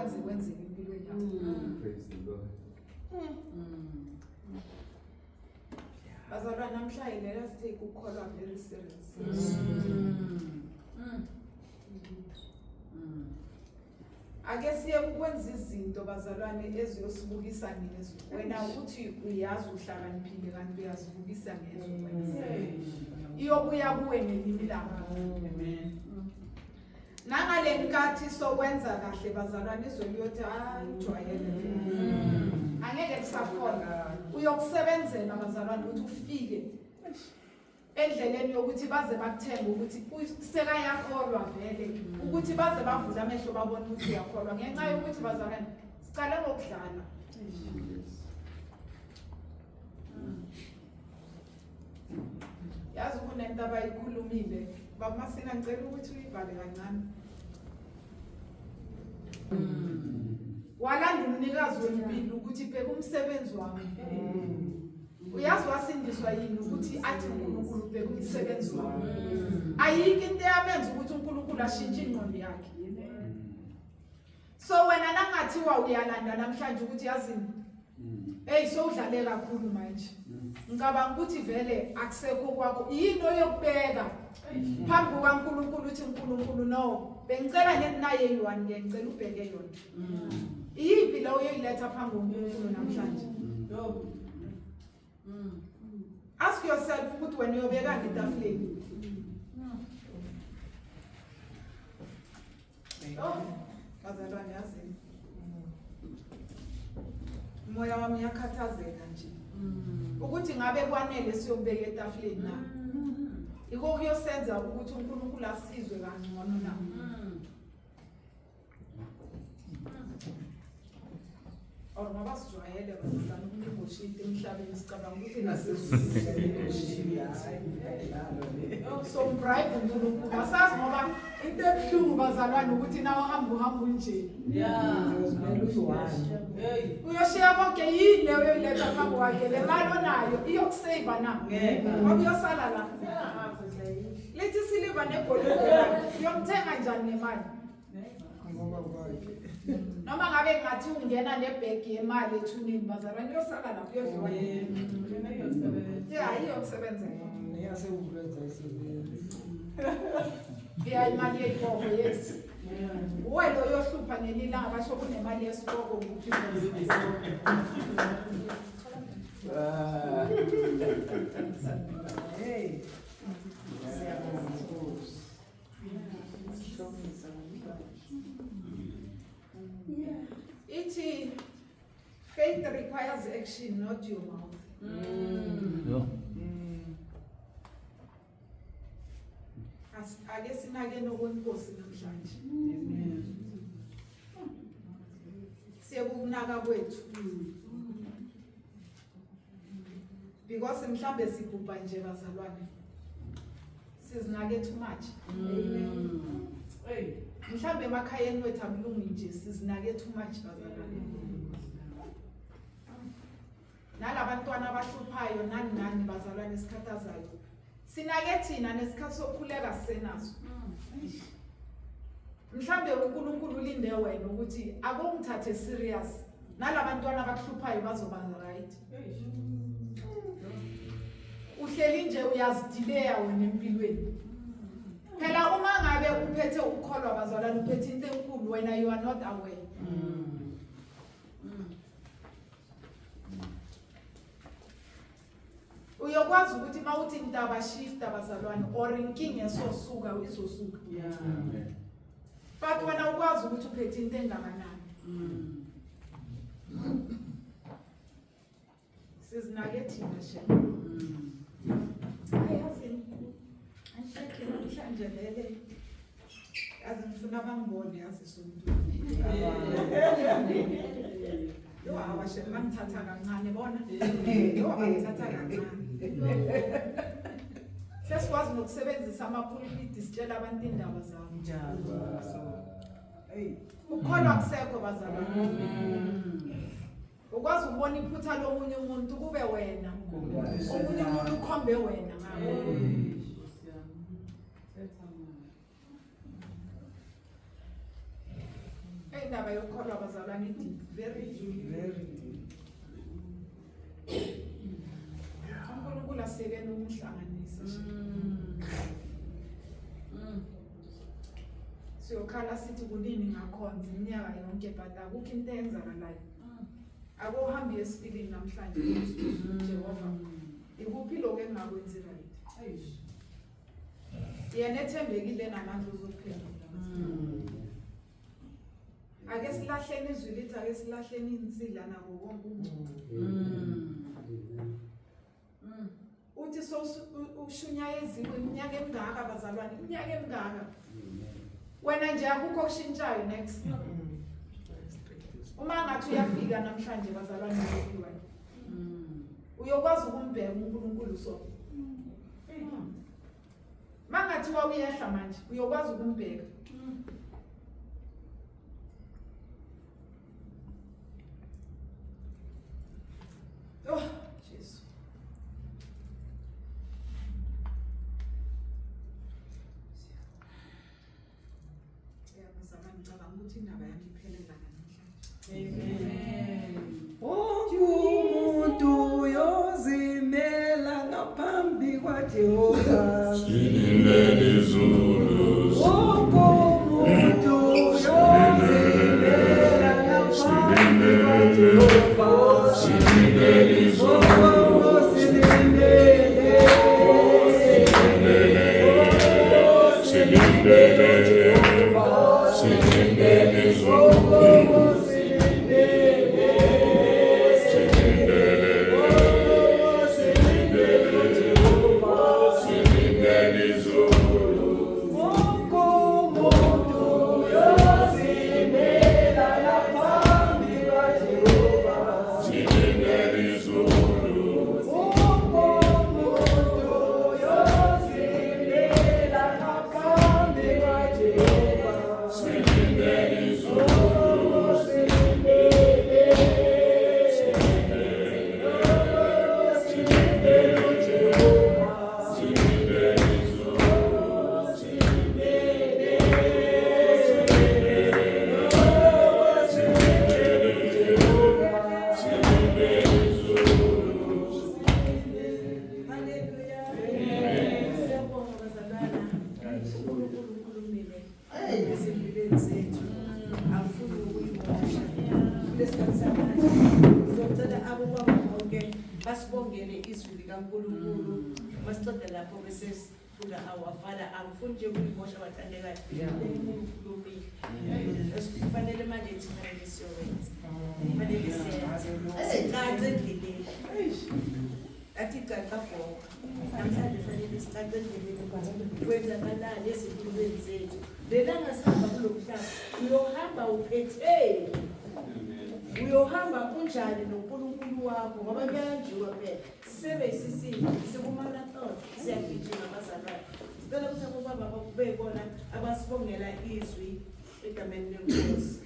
kwenzeke empilweni yakho. Praise the Lord. Bazalwane namhlanje let us take ukukholwa very serious. Ake siye ukwenza izinto bazalwane eziyosibukisa ngezwe. Wena uthi uyazi uhlakaniphile kanti uyazibukisa ngezwe. Iyobuya kuwe ngelinye ilanga. Amen. Nangale nkathi sokwenza kahle bazalwane izwe liyothi ujwayele. Angeke kusakhona. Uyokusebenzela bazalwane ukuthi ufike endleleni yokuthi baze bakuthembe ukuthi useka yakholwa vele ukuthi baze bavula amehlo babone ukuthi uyakholwa ngenxa yokuthi bazalwane sicala ngokudlala. Yazi kunento abayikhulumile bamasina ngicela ukuthi uyivale kancane. Walanda umnikazi wempilo ukuthi bheka umsebenzi wami. Uyazi wasindiswa yini ukuthi athi uNkulunkulu bheka umsebenzi wami. Ayikho into yamenza ukuthi uNkulunkulu ashintshe ingqondo yakhe. So wena nangathiwa uyalanda namhlanje ukuthi yazini hey sowudlale kakhulu manje. Ngicabanga ukuthi vele akusekho kwakho yini oyokubeka phambi kukaNkulunkulu uthi uNkulunkulu no bengicela naye yi1 ngicela ubheke yona. Iyiphi la uyoyiletha phambi kukaNkulunkulu namhlanje? Ask yourself ukuthi wena uyobeka ngetafuleni. Bazalwane yazini. Moya wami uyakhathazeka nje. Ukuthi ngabe kwanele siyobeka etafuleni na. Iko kuyosenza ukuthi uNkulunkulu asizwe kangcono na. Ngoba sijwayele bazalwane ukungoshita emhlabeni sicabanga ukuthi nasesizwe. So bribe uNkulunkulu. Asazi ngoba into ebuhlungu bazalwane ukuthi nawo hamba nje. Uyoshiya konke yini leyo uyoyiletha phambi kwakhe le mali onayo iyokusave na. Ngoba uyosala la. Lethi siliva negolide uyomthenga njani nemali? Noma ngabe ngathi ungena nebag yemali ethuneni bazalwane uyosala lapho uyodliwa. Yeah, iyokusebenza. Niyasewukulenza isebenzi. Yeah, imali yeyibongo yes. Wena uyohlupha ngelilanga basho kunemali yesikoko ukuthi hey. Faith requires action, not your mouth. Ake sinake nokwenkosi namhlanje. Siyakunaka kwethu. Because mhlambe sibhubha nje bazalwane. Sizinake too much. Amen. Hey, mhlambe emakhayeni wethu akulungi nje sizinake too much bazalwane. Nalabantwana abahluphayo nani bazalwane esikhathazayo. Sinake thina nesikhathi sokukhuleka senazo. Mhlambe uNkulunkulu ulinde wena ukuthi akungithathe serious. Nalabantwana abahluphayo bazoba right. Uhleli nje uyazidileya wena empilweni. Phela uma ngabe uphethe ukukholwa bazalwane uphethe into enkulu wena you are not aware. Uyokwazi ukuthi mawuthi intaba shift abazalwane or inkinga esosuka izosuka. Amen. But wena ukwazi ukuthi uphethe into engakanani. Sizinake thina shema. Ayazini. Ansheke namhlanje vele. Azifuna bangibone yazisonto. Yo awashe mangithatha kancane bona. Yo angithatha kancane. Sesikwazi nokusebenzisa amapulpiti sitshela abantu indaba zabo njalo. Hey, ukholwa kusekho bazalwane. Ukwazi ukubona iphutha lomunye umuntu kube wena. Omunye umuntu ukhombe wena ngakho. Indaba yokholwa bazalwane deep, very deep. Very. uNkulunkulu asekele ukuhlanganisa. Siyokhala sithi kunini ngakhonza iminyaka yonke but akukho into eyenzakalayo. Ake uhambe esipilini namhlanje Jehova. Ikuphi lokho engakwenzi right? Yena ethembekile namandla uzophendula. Ake silahleni izwi lithi ake silahleni insila nako konke umuntu. Uthi so ushunyayeziwe iminyaka emingaka bazalwane, iminyaka emingaka. Wena nje akukho kushintshayo next. Uma ngathi uyafika namhlanje bazalwane ngokuwa. Uyokwazi ukumbheka uNkulunkulu so. Mangathi wawuyehla manje uyokwazi ukumbheka. Oh, Jesus. Bazalwane ngicabanga ukuthi indaba yami iphelela namhlanje. Amen. Umuntu yozimela ngaphambi kwaJehova. Silindele izulu. Umuntu yozimela ngaphambi kwaJehova. Silindele izulu. Basibongele izwi likaNkulunkulu masicede lapho bese sifuna awafala angifuni nje ukuyimosha abathandekayo uNkulunkulu esifanele manje thina siyowenza kufanele siyenze sicace endleleni athi gaqa bonke namhlanje kufanele sicace endleleni kwenzakalani ezimpilweni zethu lelanga sihamba kulomhlaba uyohamba uphethe uyohamba kunjani noNkulunkulu wakho ngoba kuyanjiwa phela sisebe isisindo sikumarathon siyagijima abazalwane sicela ukuthi abobaba bakube bona abasibongela izwi egameni lenkosi.